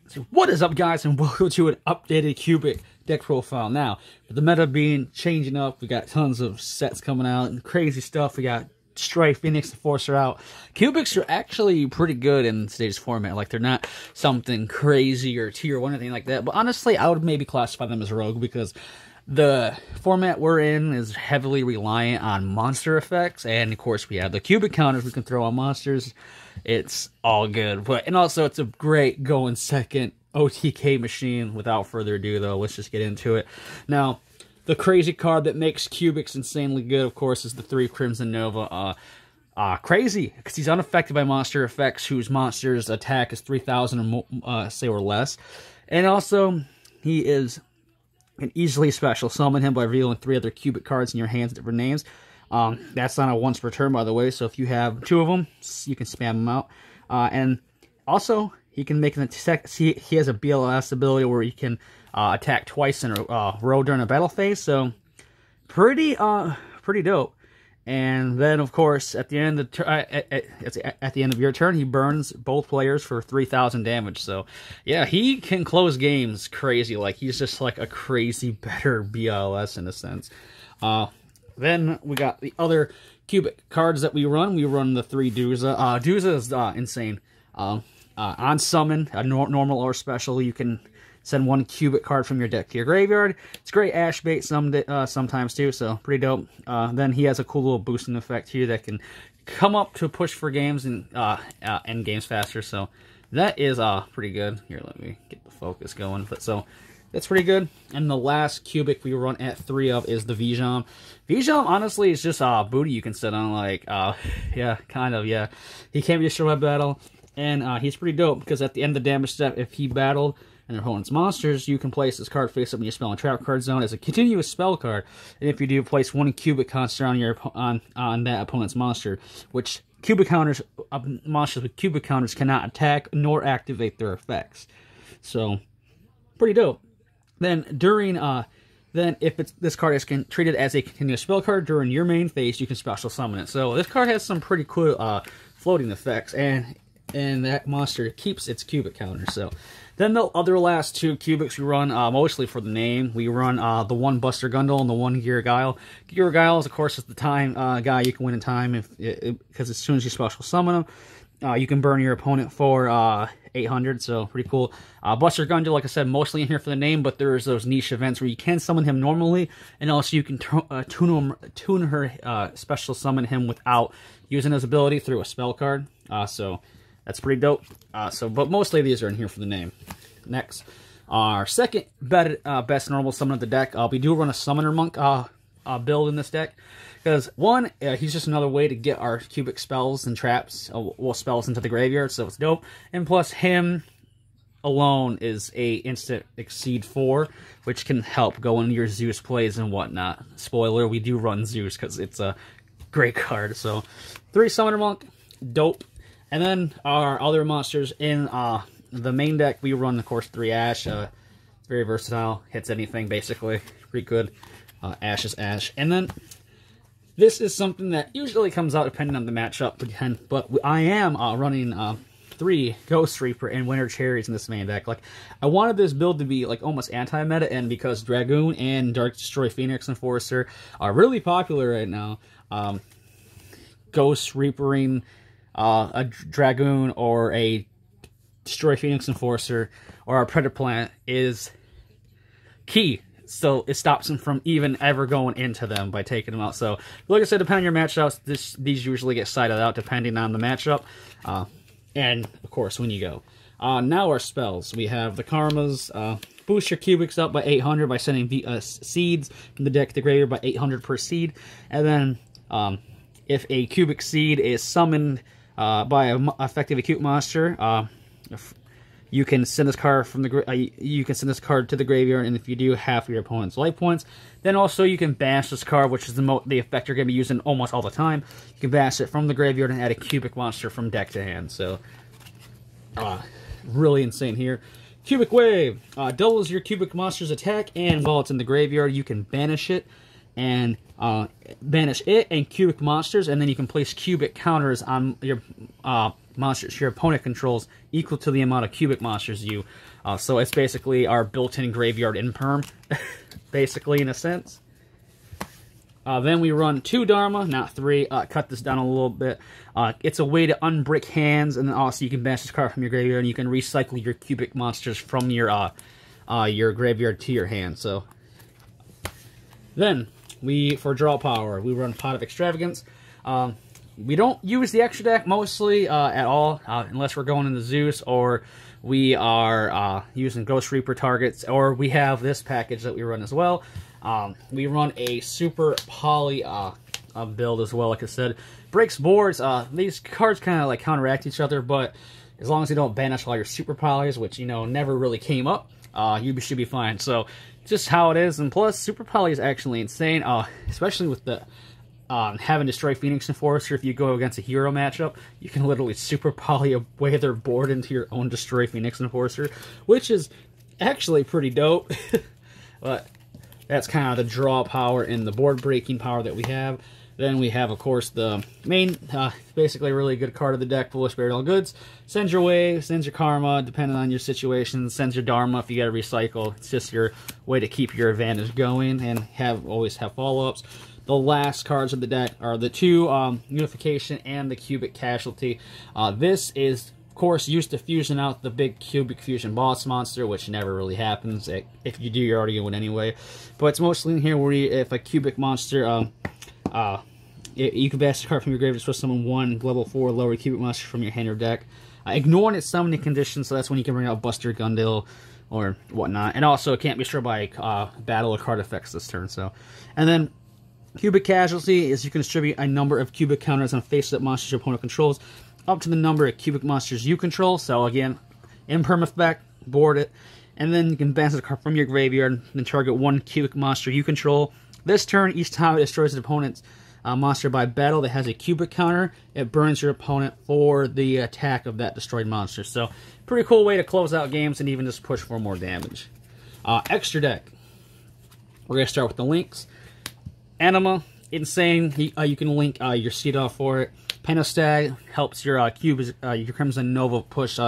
So what is up, guys, and welcome to an updated Cubic deck profile. Now, with the meta being changing up, we got tons of sets coming out and crazy stuff. We got Stray, Phoenix, Enforcer out. Cubics are actually pretty good in today's format. Like, they're not something crazy or tier 1 or anything like that. But honestly, I would maybe classify them as rogue because the format we're in is heavily reliant on monster effects. And, of course, we have the cubic counters we can throw on monsters. It's all good. And also, it's a great going second OTK machine. Without further ado, though, let's just get into it. Now, the crazy card that makes Cubics insanely good, of course, is the 3 Crimson Nova. Crazy, because he's unaffected by monster effects whose monster's attack is 3,000 or more, say, or less. And also, he is an easily special summon him by revealing 3 other Cubic cards in your hands, different names. That's not a once per turn, by the way, so if you have 2 of them, you can spam them out. And also, he can make an attack. He has a BLS ability where he can attack twice in a row during a battle phase, so pretty dope. And then, of course, at the end of your turn, he burns both players for 3,000 damage. So, yeah, he can close games crazy. Like, he's just like a crazy better BLS in a sense. Then we got the other Cubic cards that we run. We run the 3 Duza. Duza is insane. On summon, a normal or special, you can send 1 Cubic card from your deck to your graveyard. It's great Ash bait sometimes too, so pretty dope. Then he has a cool little boosting effect here that can come up to push for games and end games faster. So that is pretty good. Here, let me get the focus going. But so that's pretty good. And the last Cubic we run at 3 of is the Vijam. Vijam, honestly, is just booty you can sit on. Like, yeah, kind of, yeah. He can't be destroyed by battle. And he's pretty dope because at the end of the damage step, if he battled an opponent's monsters, you can place this card face up in your spell and trap card zone as a continuous spell card. And if you do, place 1 Cubic counter on that opponent's monster, which monsters with Cubic counters cannot attack nor activate their effects. So, pretty dope. Then if this card is treated as a continuous spell card during your main phase, you can special summon it. So this card has some pretty cool floating effects, and that monster keeps its Cubic counter. So then the other last 2 Cubics we run, mostly for the name, we run the 1 Buster Gundle and the 1 Gear Guile. Gear Guile, of course, is the time guy you can win in time because as soon as you special summon him, you can burn your opponent for 800, so pretty cool. Buster Gundle, like I said, mostly in here for the name, but there's those niche events where you can summon him normally, and also you can tune her special summon him without using his ability through a spell card. So that's pretty dope. But mostly these are in here for the name. Next, our second best normal summon of the deck. We do run a Summoner Monk build in this deck. Because, 1, he's just another way to get our Cubic spells and traps, spells into the graveyard, so it's dope. And plus, him alone is a instant exceed 4, which can help go into your Zeus plays and whatnot. Spoiler, we do run Zeus because it's a great card. So, 3 Summoner Monk, dope. And then our other monsters in the main deck, we run, of course, 3 Ash. It's very versatile, hits anything, basically. Pretty good. Ash is Ash. And then this is something that usually comes out depending on the matchup, but I am running 3 Ghost Reaper and Winter Cherries in this main deck. Like, I wanted this build to be like almost anti-meta, and because Dragoon and Dark Destroy Phoenix Enforcer are really popular right now, Ghost Reapering a Dragoon or a Destroy Phoenix Enforcer or a Predator Plant is key. So it stops them from even ever going into them by taking them out. So, like I said, depending on your matchups, these usually get sided out depending on the matchup. And, of course, when you go. Now our spells. We have the Karmas. Boost your Cubics up by 800 by sending seeds from the deck to the graveyard by 800 per seed. And then, if a Cubic seed is summoned by an effective acute monster, you can send this card to the graveyard, and if you do, half of your opponent's life points. Then also you can banish this card, which is the effect you're going to be using almost all the time. You can banish it from the graveyard and add a Cubic monster from deck to hand. So, really insane here. Cubic Wave doubles your Cubic monster's attack, and while it's in the graveyard, you can banish it and banish it and Cubic monsters, and then you can place Cubic counters on your monsters your opponent controls equal to the amount of cubic monsters you. So it's basically our built-in graveyard imperm, basically, in a sense. Then we run 2 Dharma, not 3. Cut this down a little bit. It's a way to unbrick hands, and then also you can banish this card from your graveyard, and you can recycle your cubic monsters from your graveyard to your hand. So then for draw power, we run Pot of Extravagance. We don't use the extra deck mostly at all, unless we're going into Zeus, or we are using Ghost Reaper targets, or we have this package that we run as well. We run a super poly build as well, like I said. Breaks boards. These cards kind of like counteract each other, but as long as you don't banish all your super polys, which, you know, never really came up, you should be fine. So just how it is. And plus, super poly is actually insane, especially with the having Destroy Phoenix Enforcer. If you go against a hero matchup, you can literally super poly away their board into your own Destroy Phoenix Enforcer, which is actually pretty dope. But that's kind of the draw power and the board breaking power that we have. Then we have, of course, the main, basically a really good card of the deck, Foolish Burial Goods. Sends your wave, sends your karma, depending on your situation. Sends your dharma if you got to recycle. It's just your way to keep your advantage going and always have follow-ups. The last cards of the deck are the 2 Unification and the Cubic Casualty. This is, of course, used to fusion out the big Cubic Fusion boss monster, which never really happens. If you do, you're already going to win anyway. But it's mostly in here where if a Cubic monster... you can banish a card from your graveyard to summon 1 level 4 lower cubic monster from your hand or deck. Ignoring its summoning conditions, so that's when you can bring out Buster Gundil or whatnot. And also, it can't be destroyed by battle or card effects this turn. So, and then Cubic Casualty is you can distribute a number of cubic counters on face-up monsters your opponent controls, up to the number of cubic monsters you control. So again, imperm effect, board it, and then you can banish a card from your graveyard and target 1 cubic monster you control. This turn, each time it destroys an opponent's monster by battle that has a cubic counter, it burns your opponent for the attack of that destroyed monster. So, pretty cool way to close out games and even just push for more damage. Extra deck. We're going to start with the links. Anima, insane. You can link your Seedoff for it. Pentastag helps your your Crimson Nova push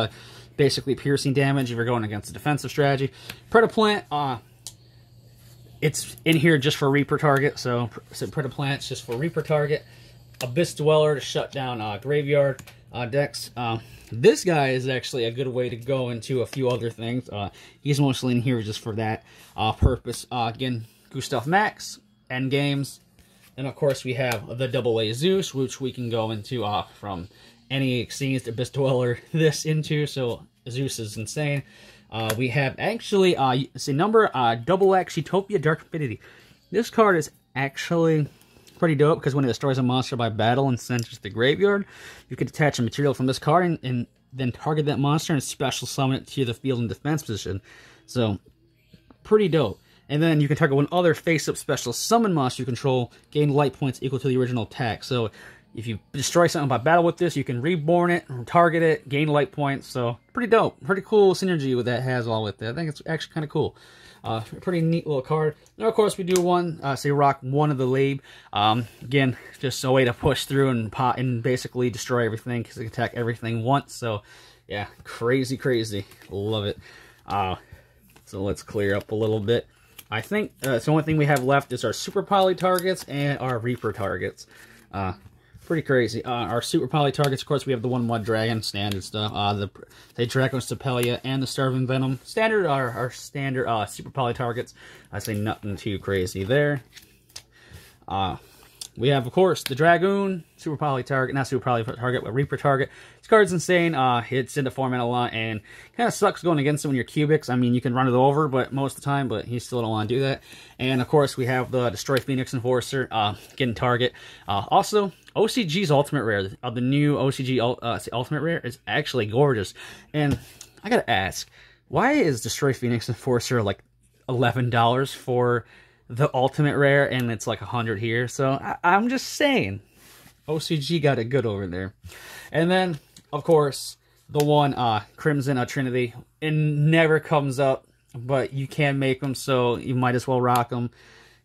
basically piercing damage if you're going against a defensive strategy. Predaplant, it's in here just for Reaper target, so Predaplant's just for Reaper target. Abyss Dweller to shut down graveyard decks. This guy is actually a good way to go into a few other things. He's mostly in here just for that purpose. Again, Gustav Max, Endgames. And of course we have the AA Zeus, which we can go into from any Exceeds Abyss Dweller this into, so Zeus is insane. We have actually, number XX Utopia Dark Infinity. This card is actually pretty dope because when it destroys a monster by battle and sends it to the graveyard, you can detach a material from this card and then target that monster and special summon it to the field in defense position. So, pretty dope. And then you can target 1 other face-up special summon monster you control, gain light points equal to the original attack. So, if you destroy something by battle with this, you can reborn it, target it, gain light points. So, pretty dope. Pretty cool synergy with that has all with it. I think it's actually kind of cool. Pretty neat little card. And of course, we do rock 1 of the Lab. Again, just a way to push through and basically destroy everything because it can attack everything once. So, yeah, crazy, crazy. Love it. So, let's clear up a little bit. I think the only thing we have left is our Super Poly targets and our Reaper targets. Pretty crazy. Our Super Poly targets, of course, we have the 1 Mud Dragon, standard stuff. The Draco Stapelia and the Starving Venom. Standard are our standard Super Poly targets. I say nothing too crazy there. We have, of course, the Dragoon, Super Poly target, not Super Poly target, but Reaper target. This card's insane. It's in the format a lot, and kind of sucks going against it when you're cubics. I mean, you can run it over, but most of the time, but you still don't want to do that. And, of course, we have the Destroy Phoenix Enforcer, getting target. Also, OCG's Ultimate Rare, the new OCG Ultimate Rare is actually gorgeous. And I gotta ask, why is Destroy Phoenix Enforcer like $11 for the Ultimate Rare and it's like 100 here? So I'm just saying, OCG got it good over there. And then, of course, the one Crimson Trinity. It never comes up, but you can make them, so you might as well rock them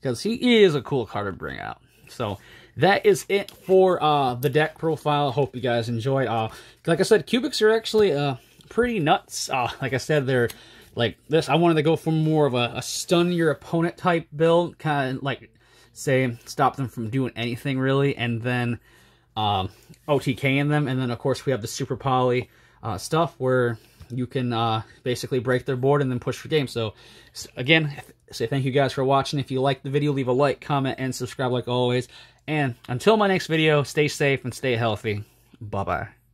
because he is a cool card to bring out. So that is it for the deck profile. I hope you guys enjoyed. Like I said, cubics are actually pretty nuts. Like I said, they're like this. I wanted to go for more of a stun your opponent type build, kind of like, say, stop them from doing anything really, and then OTKing them. And then, of course, we have the Super Poly stuff where you can basically break their board and then push for game. So, again, say thank you guys for watching. If you liked the video, leave a like, comment, and subscribe like always. And until my next video, stay safe and stay healthy. Bye-bye.